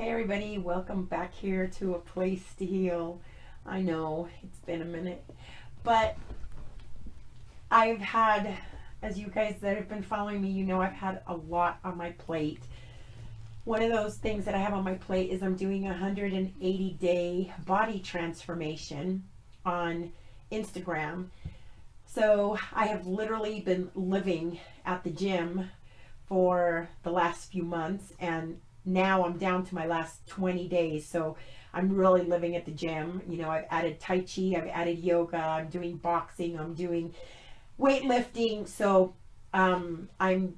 Hey everybody, welcome back here to A Place to Heal. I know it's been a minute, but I've had, as you guys that have been following me, you know I've had a lot on my plate. One of those things that I have on my plate is I'm doing a 180-day body transformation on Instagram. So I have literally been living at the gym for the last few months, and now I'm down to my last 20 days. So I'm really living at the gym. You know, I've added Tai Chi, I've added yoga, I'm doing boxing, I'm doing weightlifting. So I'm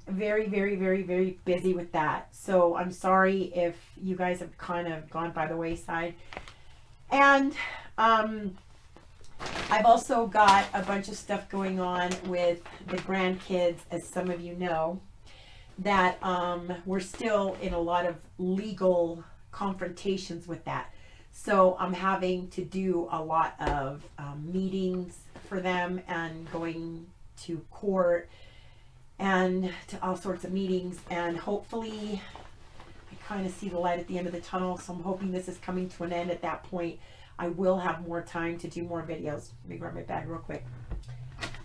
very, very, very, very busy with that. So I'm sorry if you guys have kind of gone by the wayside. And I've also got a bunch of stuff going on with the grandkids, as some of you know, that we're still in a lot of legal confrontations with that. So I'm having to do a lot of meetings for them and going to court and to all sorts of meetings, and hopefully I kind of see the light at the end of the tunnel. So I'm hoping this is coming to an end. At that point I will have more time to do more videos. Let me grab my bag real quick.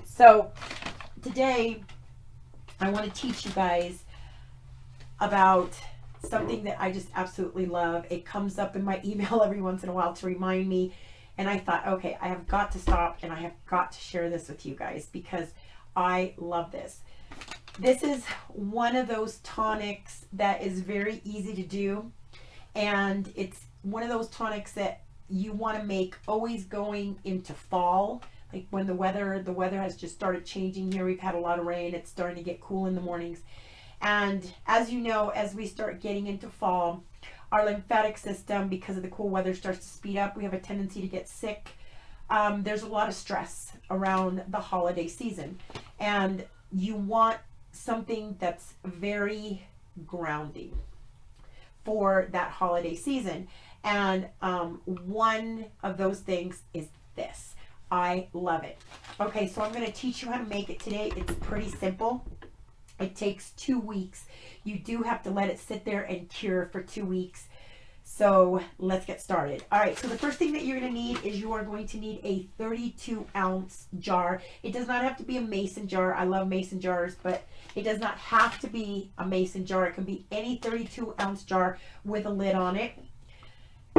So today I want to teach you guys about something that I just absolutely love. It comes up in my email every once in a while to remind me, and I thought, okay, I have got to stop and I have got to share this with you guys because I love this. This is one of those tonics that is very easy to do, and it's one of those tonics that you want to make always going into fall, like when the weather has just started changing here. We've had a lot of rain. It's starting to get cool in the mornings. And as you know, as we start getting into fall, our lymphatic system, because of the cool weather, starts to speed up. We have a tendency to get sick. There's a lot of stress around the holiday season, and you want something that's very grounding for that holiday season. And one of those things is this. I love it. Okay, so I'm going to teach you how to make it today. It's pretty simple. It takes 2 weeks. You do have to let it sit there and cure for 2 weeks. So let's get started. All right, so the first thing that you're going to need is you are going to need a 32-ounce jar. It does not have to be a mason jar. I love mason jars, but it does not have to be a mason jar. It can be any 32-ounce jar with a lid on it.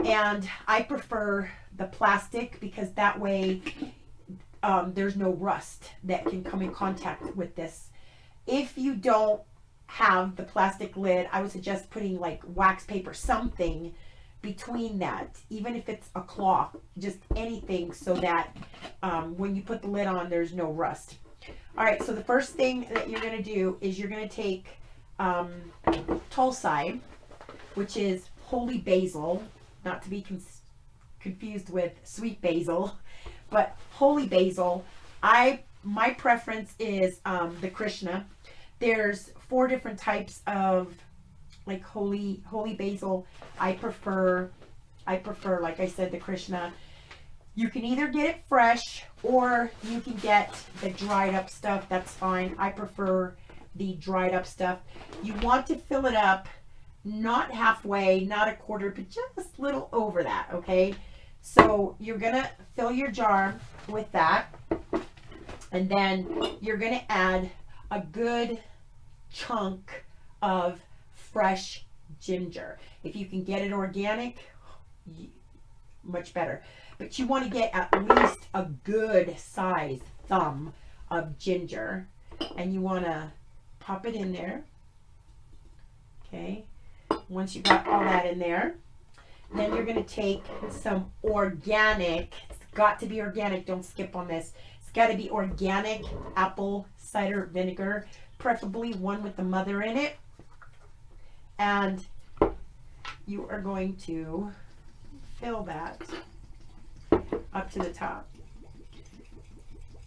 And I prefer the plastic because that way there's no rust that can come in contact with this. If you don't have the plastic lid, I would suggest putting like wax paper, something between that, even if it's a cloth, just anything, so that when you put the lid on, there's no rust. All right, so the first thing that you're going to do is you're going to take Tulsi, which is holy basil, not to be confused with sweet basil, but holy basil. My preference is the Krishna. There's 4 different types of like holy basil. I prefer, like I said, the Krishna. You can either get it fresh or you can get the dried up stuff. That's fine. I prefer the dried up stuff. You want to fill it up, not halfway, not a quarter, but just a little over that, okay? So you're gonna fill your jar with that, and then you're gonna add a good chunk of fresh ginger. If you can get it organic, much better. But you want to get at least a good size thumb of ginger, and you want to pop it in there. Okay. Once you got all that in there, then you're going to take some organic, it's got to be organic, don't skip on this. It's got to be organic apple cider vinegar, preferably one with the mother in it. And you are going to fill that up to the top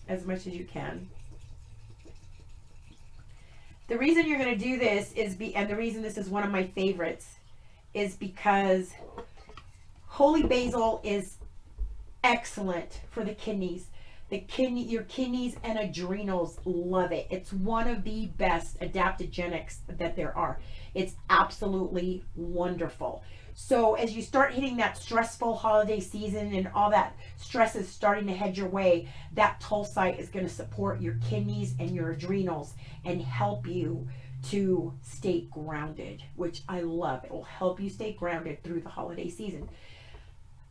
as much as you can. The reason you're going to do this is and the reason this is one of my favorites is because holy basil is excellent for the kidneys. Your kidneys and adrenals love it. It's one of the best adaptogenics that there are. It's absolutely wonderful. So as you start hitting that stressful holiday season and all that stress is starting to head your way, that Tulsite is going to support your kidneys and your adrenals and help you to stay grounded, which I love. It will help you stay grounded through the holiday season.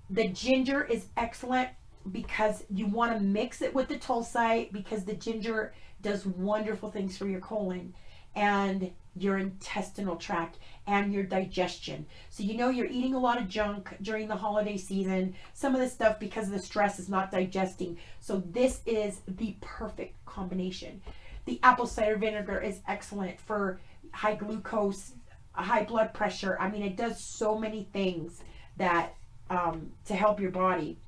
The ginger is excellent because you want to mix it with the Tulsite, because the ginger does wonderful things for your colon and your intestinal tract and your digestion. So you know you're eating a lot of junk during the holiday season. Some of the stuff, because of the stress, is not digesting. So this is the perfect combination. The apple cider vinegar is excellent for high glucose, high blood pressure. I mean, it does so many things that to help your body.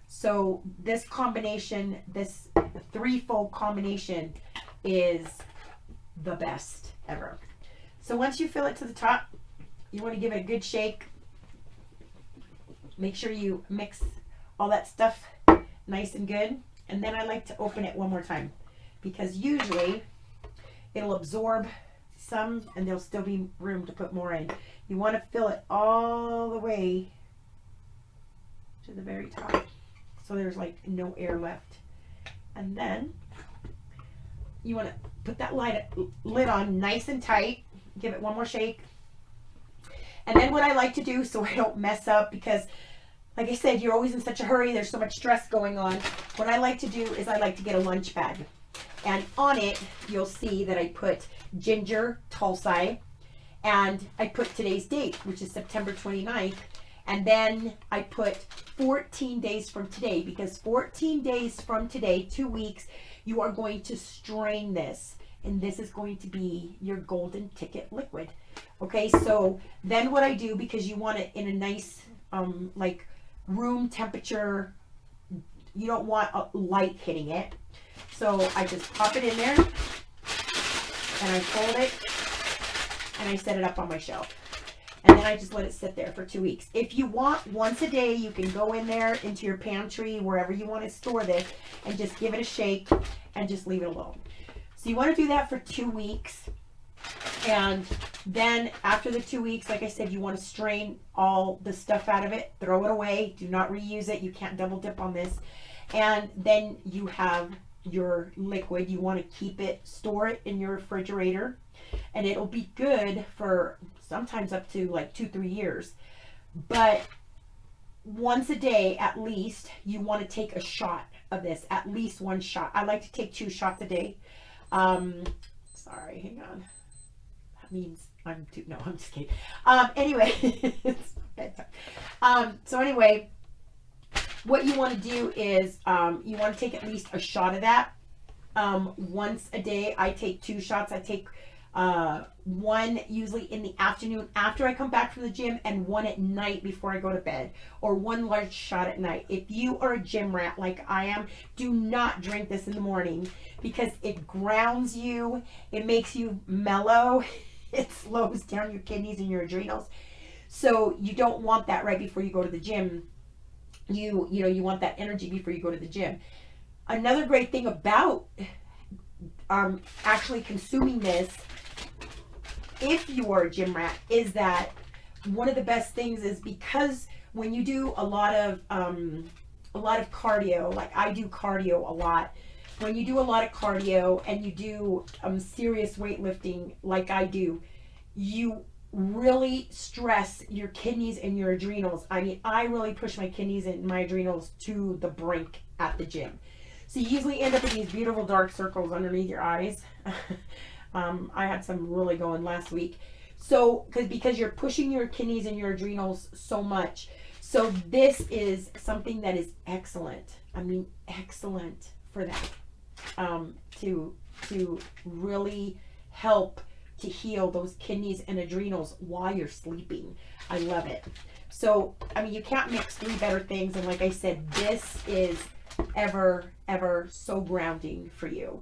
So this combination, this threefold combination, is the best ever. So once you fill it to the top, you want to give it a good shake. Make sure you mix all that stuff nice and good. And then I like to open it one more time, because usually it'll absorb some and there'll still be room to put more in. You want to fill it all the way to the very top, so there's like no air left. And then you want to put that lid on nice and tight. Give it one more shake. And then what I like to do, so I don't mess up, because like I said, you're always in such a hurry, there's so much stress going on. What I like to do is I like to get a lunch bag, and on it you'll see that I put ginger, Tulsi, and I put today's date, which is September 29th. And then I put 14 days from today, because 14 days from today, 2 weeks, you are going to strain this. And this is going to be your golden ticket liquid. Okay, so then what I do, because you want it in a nice, like room temperature, you don't want a light hitting it. So I just pop it in there, and I fold it, and I set it up on my shelf. And then I just let it sit there for 2 weeks. If you want, once a day, you can go in there into your pantry, wherever you want to store this, and just give it a shake and just leave it alone. So you want to do that for 2 weeks. And then after the 2 weeks, like I said, you want to strain all the stuff out of it, throw it away, do not reuse it. You can't double dip on this. And then you have your liquid. You want to keep it, store it in your refrigerator, and it'll be good for sometimes up to like 2-3 years. But once a day at least, you want to take a shot of this, at least 1 shot. I like to take 2 shots a day. Sorry, hang on. That means I'm too, no, I'm just kidding. Anyway, it's bedtime. So anyway, what you want to do is you want to take at least a shot of that once a day. I take 2 shots. I take 1 usually in the afternoon after I come back from the gym, and 1 at night before I go to bed, or 1 large shot at night. If you are a gym rat like I am, do not drink this in the morning, because it grounds you, it makes you mellow, it slows down your kidneys and your adrenals. So you don't want that right before you go to the gym. You know, you want that energy before you go to the gym. Another great thing about actually consuming this, if you are a gym rat, is that one of the best things is, because when you do a lot of cardio, like I do cardio a lot, when you do a lot of cardio and you do serious weightlifting like I do, you really stress your kidneys and your adrenals. I mean, I really push my kidneys and my adrenals to the brink at the gym. So you usually end up with these beautiful dark circles underneath your eyes. I had some really going last week. So, because you're pushing your kidneys and your adrenals so much. So this is something that is excellent. I mean, excellent for that. To really help to heal those kidneys and adrenals while you're sleeping. I love it. So, I mean, you can't mix 3 better things. And like I said, this is ever so grounding for you.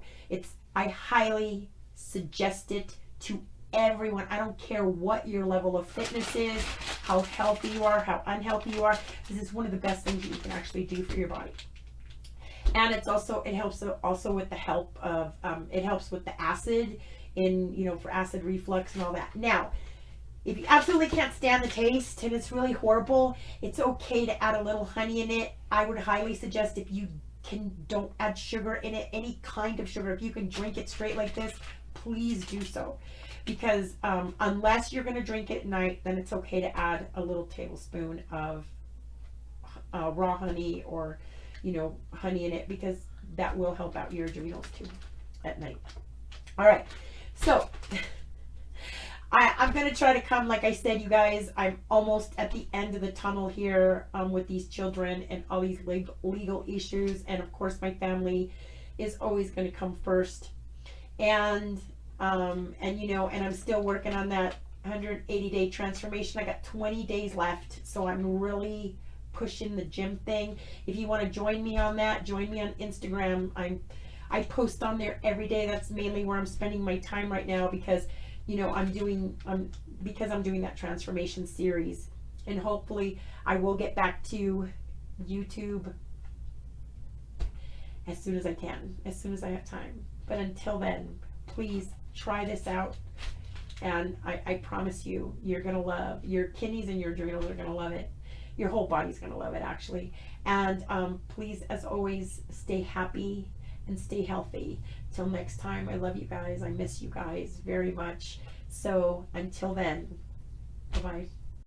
I highly suggest it to everyone. I don't care what your level of fitness is, how healthy you are, how unhealthy you are. This is one of the best things that you can actually do for your body. And it's also, it helps also with the help of, it helps with the acid in, you know, for acid reflux and all that. Now, if you absolutely can't stand the taste and it's really horrible, it's okay to add a little honey in it. I would highly suggest, if you don't add sugar in it, any kind of sugar. If you can drink it straight like this, please do so. Because unless you're going to drink it at night, then it's okay to add a little tablespoon of raw honey, or, you know, honey in it, because that will help out your adrenals too at night. All right, so I'm going to try to come, like I said, you guys, I'm almost at the end of the tunnel here with these children and all these legal issues. And of course, my family is always going to come first. And you know, and I'm still working on that 180-day transformation. I got 20 days left. So I'm really pushing the gym thing. If you want to join me on that, join me on Instagram. I post on there every day. That's mainly where I'm spending my time right now, because you know, I'm doing that transformation series, and hopefully I will get back to YouTube as soon as I can, as soon as I have time. But until then, please try this out, and I promise you, you're gonna love, your kidneys and your adrenals are gonna love it. Your whole body's gonna love it, actually. And please, as always, stay happy and stay healthy. Till next time, I love you guys. I miss you guys very much. So until then, bye-bye.